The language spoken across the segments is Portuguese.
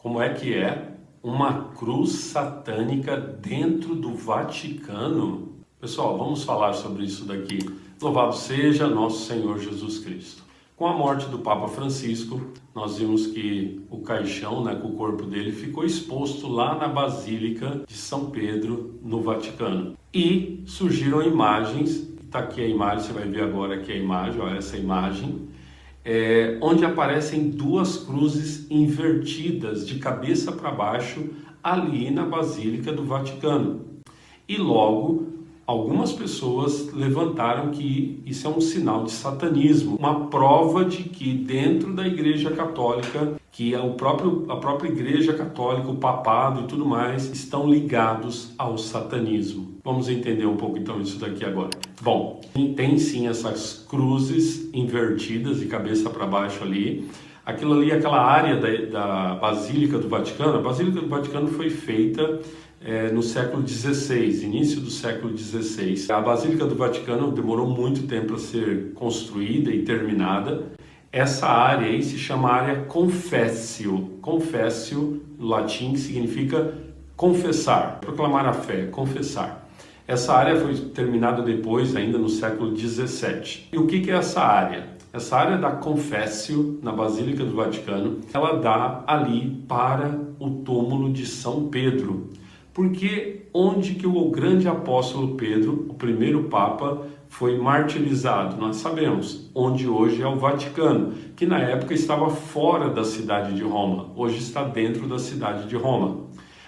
Como é que é uma cruz satânica dentro do Vaticano? Pessoal, vamos falar sobre isso daqui. Louvado seja nosso Senhor Jesus Cristo. Com a morte do Papa Francisco, nós vimos que o caixão, com o corpo dele, ficou exposto lá na Basílica de São Pedro, no Vaticano. E surgiram imagens, está aqui a imagem, você vai ver agora aqui a imagem, olha essa imagem, onde aparecem duas cruzes invertidas, de cabeça para baixo, ali na Basílica do Vaticano. E logo, algumas pessoas levantaram que isso é um sinal de satanismo, uma prova de que dentro da Igreja Católica, que a própria Igreja Católica, o papado e tudo mais, estão ligados ao satanismo. Vamos entender um pouco então isso daqui agora. Bom, tem sim essas cruzes invertidas de cabeça para baixo ali. Aquilo ali, aquela área da Basílica do Vaticano, a Basílica do Vaticano foi feita no século XVI, início do século XVI. A Basílica do Vaticano demorou muito tempo para ser construída e terminada. Essa área aí se chama área confessio. Confessio, no latim, que significa confessar, proclamar a fé, confessar. Essa área foi terminada depois, ainda no século XVII. E o que é essa área? Essa área da Confessio, na Basílica do Vaticano, ela dá ali para o túmulo de São Pedro. Porque onde que o grande apóstolo Pedro, o primeiro Papa, foi martirizado? Nós sabemos, onde hoje é o Vaticano, que na época estava fora da cidade de Roma, hoje está dentro da cidade de Roma.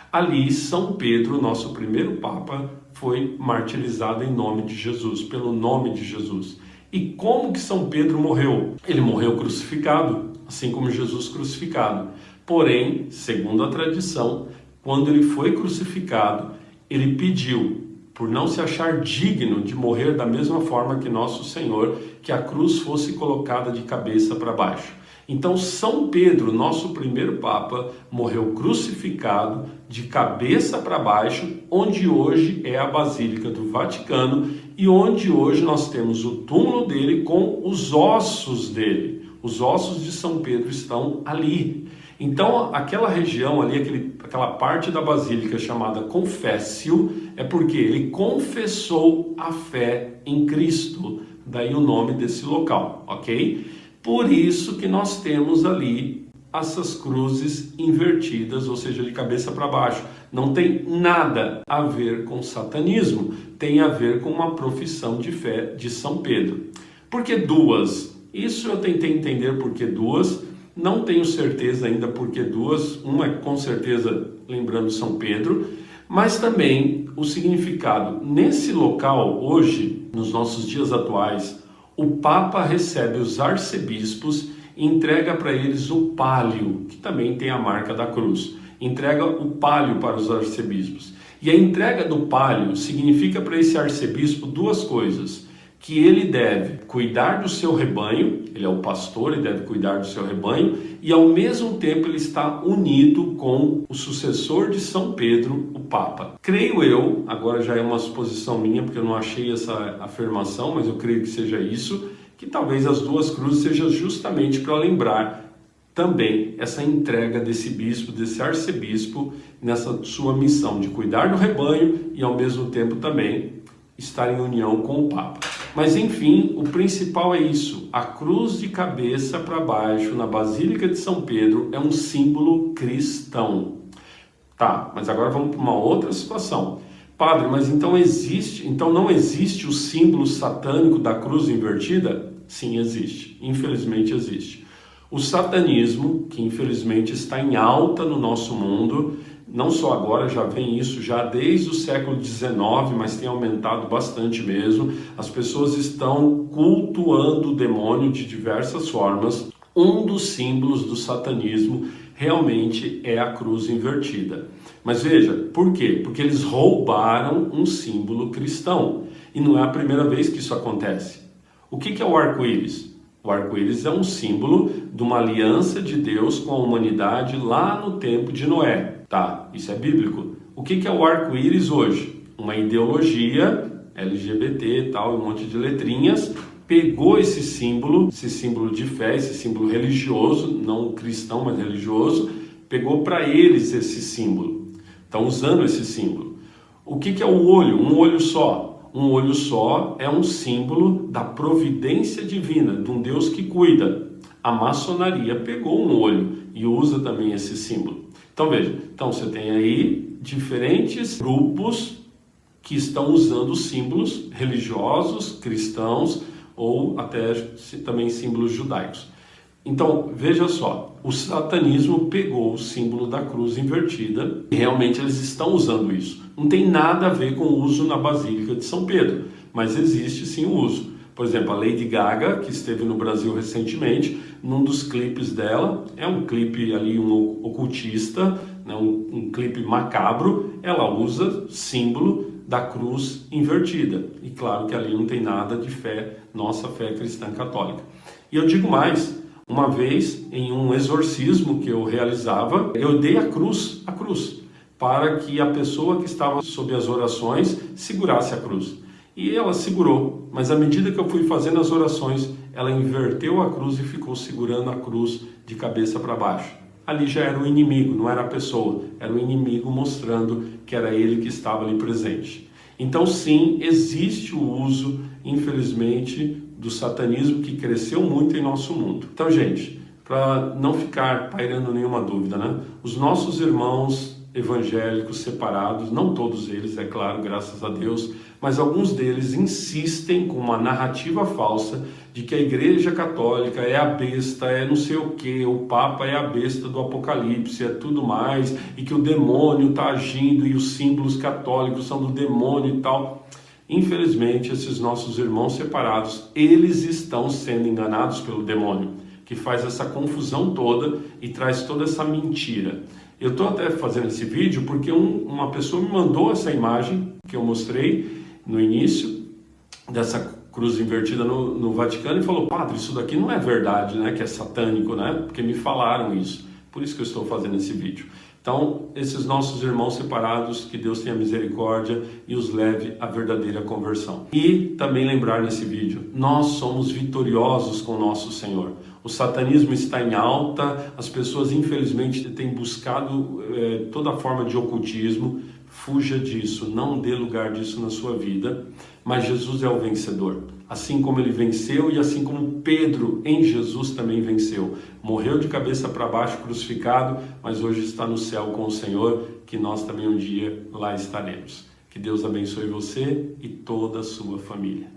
Ali, São Pedro, nosso primeiro Papa, foi martirizado em nome de Jesus, pelo nome de Jesus. E como que São Pedro morreu? Ele morreu crucificado, assim como Jesus crucificado. Porém, segundo a tradição, quando ele foi crucificado, ele pediu, por não se achar digno de morrer da mesma forma que nosso Senhor, que a cruz fosse colocada de cabeça para baixo. Então, São Pedro, nosso primeiro Papa, morreu crucificado de cabeça para baixo, onde hoje é a Basílica do Vaticano e onde hoje nós temos o túmulo dele com os ossos dele. Os ossos de São Pedro estão ali. Então, aquela região ali, aquela parte da Basílica chamada Confessio, é porque ele confessou a fé em Cristo. Daí o nome desse local, ok? Por isso que nós temos ali essas cruzes invertidas, ou seja, de cabeça para baixo. Não tem nada a ver com satanismo, tem a ver com uma profissão de fé de São Pedro. Por que duas? Isso eu tentei entender por que duas, não tenho certeza ainda por que duas. Uma é com certeza lembrando São Pedro, mas também o significado. Nesse local, hoje, nos nossos dias atuais, o Papa recebe os arcebispos e entrega para eles o pálio, que também tem a marca da cruz. Entrega o pálio para os arcebispos. E a entrega do pálio significa para esse arcebispo duas coisas. Que ele deve cuidar do seu rebanho, ele é o pastor, ele deve cuidar do seu rebanho, e ao mesmo tempo ele está unido com o sucessor de São Pedro, o Papa. Creio eu, agora já é uma suposição minha, porque eu não achei essa afirmação, mas eu creio que seja isso, que talvez as duas cruzes sejam justamente para lembrar também essa entrega desse bispo, desse arcebispo, nessa sua missão de cuidar do rebanho e ao mesmo tempo também estar em união com o Papa. Mas enfim, o principal é isso, a cruz de cabeça para baixo na Basílica de São Pedro é um símbolo cristão. Tá, mas agora vamos para uma outra situação. Padre, mas então não existe o símbolo satânico da cruz invertida? Sim, existe, infelizmente existe. O satanismo, que infelizmente está em alta no nosso mundo, não só agora, já vem isso já desde o século XIX, mas tem aumentado bastante mesmo. As pessoas estão cultuando o demônio de diversas formas. Um dos símbolos do satanismo realmente é a cruz invertida. Mas veja, por quê? Porque eles roubaram um símbolo cristão. E não é a primeira vez que isso acontece. O que é o arco-íris? O arco-íris é um símbolo de uma aliança de Deus com a humanidade lá no tempo de Noé. Tá, isso é bíblico. O que é o arco-íris hoje? Uma ideologia LGBT e tal, um monte de letrinhas, pegou esse símbolo de fé, esse símbolo religioso, não cristão, mas religioso, pegou para eles esse símbolo. Estão usando esse símbolo. O que é o olho? Um olho só. Um olho só é um símbolo da providência divina, de um Deus que cuida. A maçonaria pegou um olho e usa também esse símbolo. Então veja, você tem aí diferentes grupos que estão usando símbolos religiosos, cristãos ou até também símbolos judaicos. Então veja só, o satanismo pegou o símbolo da cruz invertida e realmente eles estão usando isso. Não tem nada a ver com o uso na Basílica de São Pedro, mas existe sim o uso. Por exemplo, a Lady Gaga, que esteve no Brasil recentemente, num dos clipes dela, é um clipe ali, um ocultista, né, um clipe macabro, ela usa símbolo da cruz invertida. E claro que ali não tem nada de fé, nossa fé cristã católica. E eu digo mais, uma vez em um exorcismo que eu realizava, eu dei a cruz, para que a pessoa que estava sob as orações segurasse a cruz. E ela segurou, mas à medida que eu fui fazendo as orações, ela inverteu a cruz e ficou segurando a cruz de cabeça para baixo. Ali já era o inimigo, não era a pessoa, era o inimigo mostrando que era ele que estava ali presente. Então sim, existe o uso, infelizmente, do satanismo que cresceu muito em nosso mundo. Então, gente, para não ficar pairando nenhuma dúvida, né? Os nossos irmãos evangélicos separados, não todos eles, é claro, graças a Deus, mas alguns deles insistem com uma narrativa falsa de que a Igreja Católica é a besta, é não sei o que, o Papa é a besta do Apocalipse, é tudo mais, e que o demônio está agindo e os símbolos católicos são do demônio e tal. Infelizmente, esses nossos irmãos separados, eles estão sendo enganados pelo demônio, que faz essa confusão toda e traz toda essa mentira. Eu estou até fazendo esse vídeo porque uma pessoa me mandou essa imagem que eu mostrei no início, dessa cruz invertida no Vaticano, e falou: padre, isso daqui não é verdade, né? Que é satânico, né? Porque me falaram isso. Por isso que eu estou fazendo esse vídeo. Então, esses nossos irmãos separados, que Deus tenha misericórdia e os leve à verdadeira conversão. E também lembrar nesse vídeo, nós somos vitoriosos com o nosso Senhor. O satanismo está em alta, as pessoas infelizmente têm buscado toda forma de ocultismo. Fuja disso, não dê lugar disso na sua vida, mas Jesus é o vencedor. Assim como ele venceu e assim como Pedro em Jesus também venceu. Morreu de cabeça para baixo crucificado, mas hoje está no céu com o Senhor, que nós também um dia lá estaremos. Que Deus abençoe você e toda a sua família.